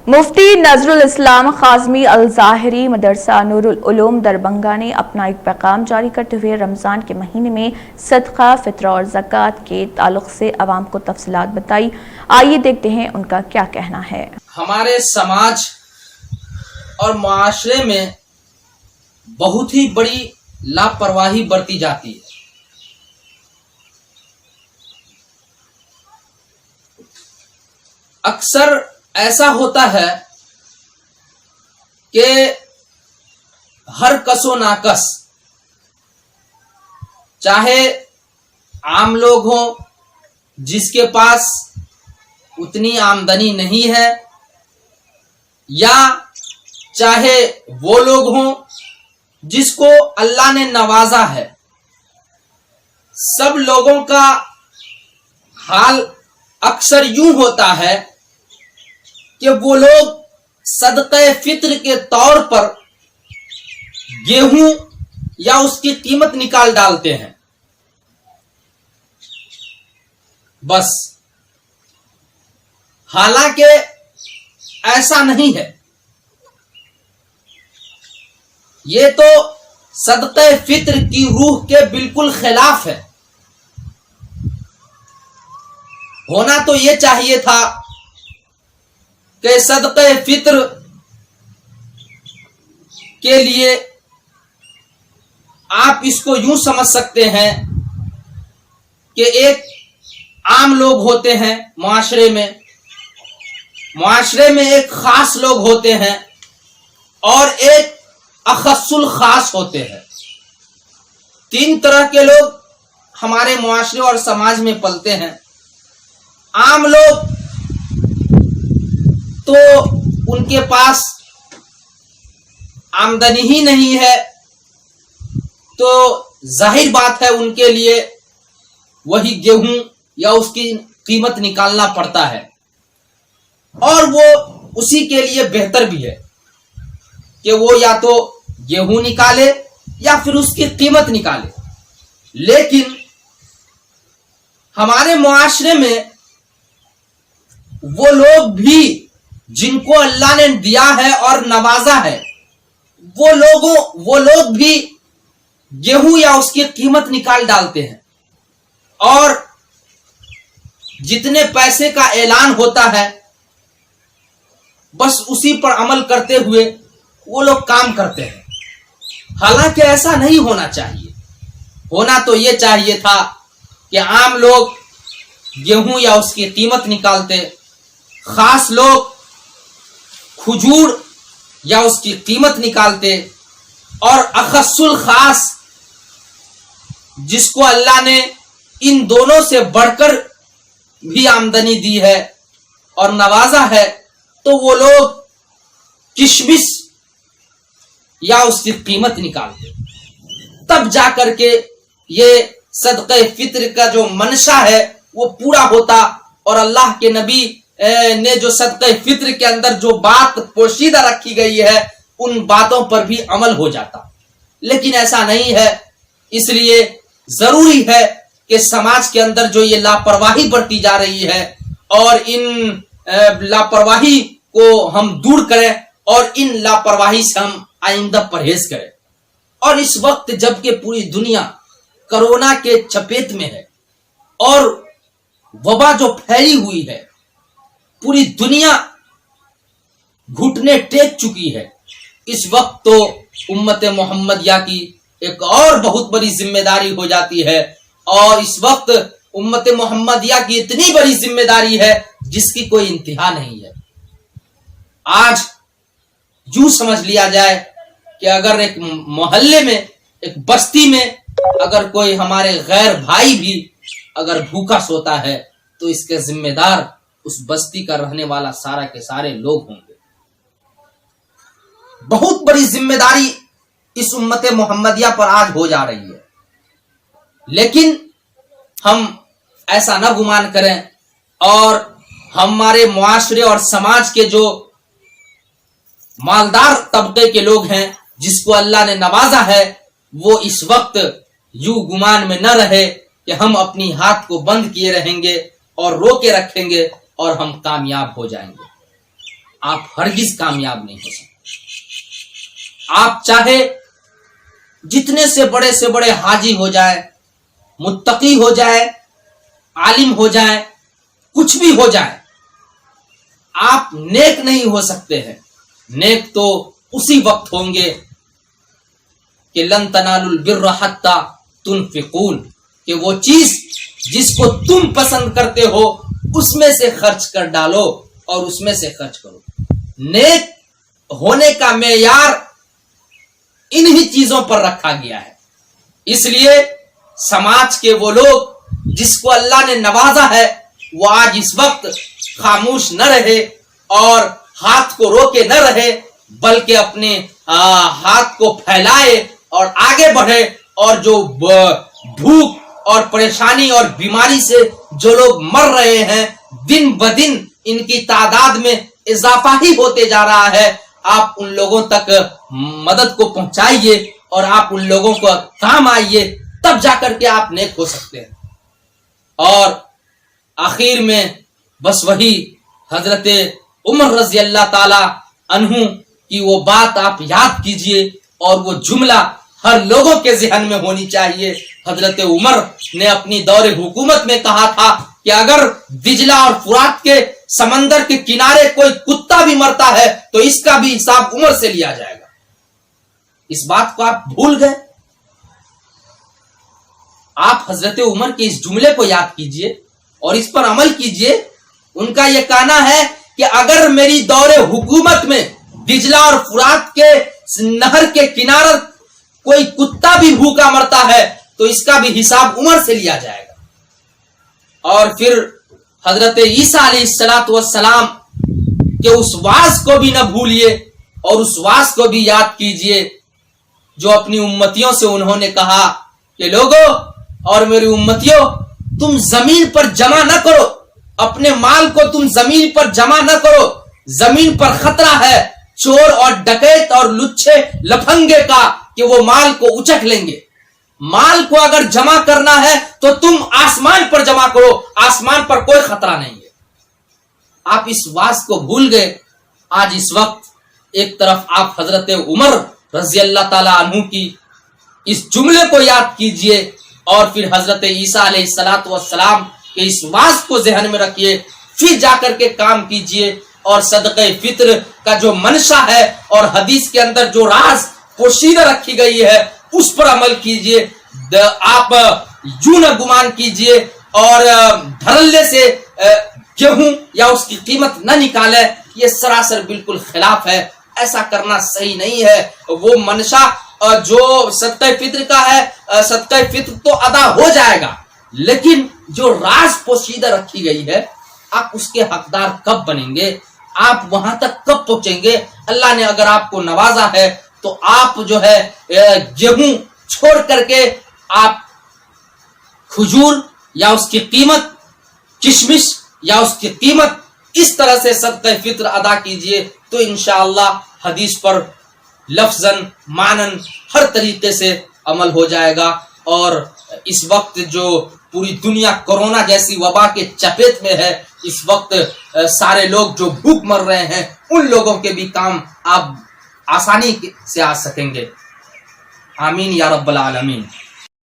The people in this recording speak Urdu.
مفتی نظرل اسلام خازمی الظاہری مدرسہ نور العلوم دربھنگہ نے اپنا ایک پیغام جاری کرتے ہوئے رمضان کے مہینے میں صدقہ فطر اور زکوٰۃ کے تعلق سے عوام کو تفصیلات بتائی۔ آئیے دیکھتے ہیں ان کا کیا کہنا ہے۔ ہمارے سماج اور معاشرے میں بہت ہی بڑی لاپرواہی برتی جاتی ہے۔ اکثر ایسا ہوتا ہے کہ ہر کس و ناکس، چاہے عام لوگ ہوں جس کے پاس اتنی آمدنی نہیں ہے، یا چاہے وہ لوگ ہوں جس کو اللہ نے نوازا ہے، سب لوگوں کا حال اکثر یوں ہوتا ہے کہ وہ لوگ صدقہ فطر کے طور پر گیہوں یا اس کی قیمت نکال ڈالتے ہیں۔ بس، حالانکہ ایسا نہیں ہے۔ یہ تو صدقہ فطر کی روح کے بالکل خلاف ہے۔ ہونا تو یہ چاہیے تھا کہ صدقہ فطر کے لیے آپ اس کو یوں سمجھ سکتے ہیں کہ ایک عام لوگ ہوتے ہیں معاشرے میں ایک خاص لوگ ہوتے ہیں اور ایک اخص الخاص ہوتے ہیں۔ تین طرح کے لوگ ہمارے معاشرے اور سماج میں پلتے ہیں۔ عام لوگ تو ان کے پاس آمدنی ہی نہیں ہے، تو ظاہر بات ہے ان کے لیے وہی گیہوں یا اس کی قیمت نکالنا پڑتا ہے، اور وہ اسی کے لیے بہتر بھی ہے کہ وہ یا تو گیہوں نکالے یا پھر اس کی قیمت نکالے۔ لیکن ہمارے معاشرے میں وہ لوگ بھی جن کو اللہ نے دیا ہے اور نوازا ہے، وہ لوگ بھی گیہوں یا اس کی قیمت نکال ڈالتے ہیں، اور جتنے پیسے کا اعلان ہوتا ہے بس اسی پر عمل کرتے ہوئے وہ لوگ کام کرتے ہیں۔ حالانکہ ایسا نہیں ہونا چاہیے۔ ہونا تو یہ چاہیے تھا کہ عام لوگ گیہوں یا اس کی قیمت نکالتے، خاص لوگ کھجور یا اس کی قیمت نکالتے، اور اخص الخاص جس کو اللہ نے ان دونوں سے بڑھ کر بھی آمدنی دی ہے اور نوازا ہے، تو وہ لوگ کشمش یا اس کی قیمت نکالتے۔ تب جا کر کے یہ صدقہ فطر کا جو منشا ہے وہ پورا ہوتا، اور اللہ کے نبی نے جو صدقہ فطر کے اندر جو بات پوشیدہ رکھی گئی ہے ان باتوں پر بھی عمل ہو جاتا۔ لیکن ایسا نہیں ہے۔ اس لیے ضروری ہے کہ سماج کے اندر جو یہ لاپرواہی برتی جا رہی ہے، اور ان لاپرواہی کو ہم دور کریں، اور ان لاپرواہی سے ہم آئندہ پرہیز کریں۔ اور اس وقت جبکہ پوری دنیا کرونا کے چپیٹ میں ہے اور وبا جو پھیلی ہوئی ہے، پوری دنیا گھٹنے ٹیک چکی ہے، اس وقت تو امت محمدیہ کی ایک اور بہت بڑی ذمہ داری ہو جاتی ہے، اور اس وقت امت محمدیہ کی اتنی بڑی ذمہ داری ہے جس کی کوئی انتہا نہیں ہے۔ آج یوں سمجھ لیا جائے کہ اگر ایک محلے میں، ایک بستی میں اگر کوئی ہمارے غیر بھائی بھی اگر بھوکا سوتا ہے تو اس کے ذمہ دار اس بستی کا رہنے والا سارا کے سارے لوگ ہوں گے۔ بہت بڑی ذمہ داری اس امت محمدیہ پر آج ہو جا رہی ہے، لیکن ہم ایسا نہ گمان کریں، اور ہمارے معاشرے اور سماج کے جو مالدار طبقے کے لوگ ہیں جس کو اللہ نے نوازا ہے، وہ اس وقت یوں گمان میں نہ رہے کہ ہم اپنی ہاتھ کو بند کیے رہیں گے اور رو کے رکھیں گے اور ہم کامیاب ہو جائیں گے۔ آپ ہرگز کامیاب نہیں ہو سکتے۔ آپ چاہے جتنے سے بڑے حاجی ہو جائے، متقی ہو جائے، عالم ہو جائے، کچھ بھی ہو جائے، آپ نیک نہیں ہو سکتے ہیں۔ نیک تو اسی وقت ہوں گے کہ لن تنالوا البر حتی تنفقون، کہ وہ چیز جس کو تم پسند کرتے ہو اس میں سے خرچ کر ڈالو اور اس میں سے خرچ کرو۔ نیک ہونے کا معیار انہی چیزوں پر رکھا گیا ہے۔ اس لیے سماج کے وہ لوگ جس کو اللہ نے نوازا ہے وہ آج اس وقت خاموش نہ رہے اور ہاتھ کو روکے نہ رہے، بلکہ اپنے ہاتھ کو پھیلائے اور آگے بڑھے، اور جو بھوک اور پریشانی اور بیماری سے جو لوگ مر رہے ہیں دن بدن ان کی تعداد میں اضافہ ہی ہوتے جا رہا ہے، آپ ان لوگوں تک مدد کو پہنچائیے اور آپ ان لوگوں کو کام آئیے، تب جا کر کے آپ نیک ہو سکتے ہیں۔ اور آخر میں بس وہی حضرت عمر رضی اللہ تعالی عنہ کی وہ بات آپ یاد کیجئے، اور وہ جملہ ہر لوگوں کے ذہن میں ہونی چاہیے۔ حضرت عمر نے اپنی دور حکومت میں کہا تھا کہ اگر دجلہ اور فرات کے سمندر کے کنارے کوئی کتا بھی مرتا ہے تو اس کا بھی حساب عمر سے لیا جائے گا۔ اس بات کو آپ بھول گئے؟ آپ حضرت عمر کے اس جملے کو یاد کیجئے اور اس پر عمل کیجئے۔ ان کا یہ کہنا ہے کہ اگر میری دور حکومت میں دجلہ اور فرات کے نہر کے کنارے کوئی کتا بھی بھوکا مرتا ہے تو اس کا بھی حساب عمر سے لیا جائے گا۔ اور پھر حضرت عیسیٰ علیہ السلام کے اس واعظ کو بھی نہ بھولیے اور اس واعظ کو بھی یاد کیجئے جو اپنی امتیوں سے انہوں نے کہا کہ لوگوں اور میری امتیوں، تم زمین پر جمع نہ کرو، اپنے مال کو تم زمین پر جمع نہ کرو، زمین پر خطرہ ہے چور اور ڈکیت اور لچھے لفنگے کا کہ وہ مال کو اچک لیں گے۔ مال کو اگر جمع کرنا ہے تو تم آسمان پر جمع کرو، آسمان پر کوئی خطرہ نہیں ہے۔ آپ اس واعظ کو بھول گئے۔ آج اس وقت ایک طرف آپ حضرت عمر رضی اللہ تعالی عنہ کی اس جملے کو یاد کیجئے اور پھر حضرت عیسیٰ علیہ السلام کے اس واعظ کو ذہن میں رکھیے، پھر جا کر کے کام کیجئے اور صدقہ فطر کا جو منشا ہے اور حدیث کے اندر جو راز پوشیدہ رکھی گئی ہے اس پر عمل کیجئے۔ آپ یوں نہ گمان کیجئے اور دھڑلے سے گیہوں یا اس کی قیمت نہ نکالے، یہ سراسر بالکل خلاف ہے، ایسا کرنا صحیح نہیں ہے۔ وہ منشا جو صدقہ فطر کا ہے، صدقہ فطر تو ادا ہو جائے گا، لیکن جو راز پوشیدہ رکھی گئی ہے آپ اس کے حقدار کب بنیں گے؟ آپ وہاں تک کب پہنچیں گے؟ اللہ نے اگر آپ کو نوازا ہے تو آپ جو ہے گیہوں چھوڑ کر کے آپ کھجور یا اس کی قیمت، کشمش یا اس کی قیمت اس طرح سے صدقہ فطر ادا کیجئے تو انشاءاللہ حدیث پر لفظاً معنن ہر طریقے سے عمل ہو جائے گا۔ اور اس وقت جو پوری دنیا کورونا جیسی وبا کے چپیٹ میں ہے، اس وقت سارے لوگ جو بھوک مر رہے ہیں ان لوگوں کے بھی کام آپ آسانی سے آ سکیں گے۔ آمین یا رب العالمین۔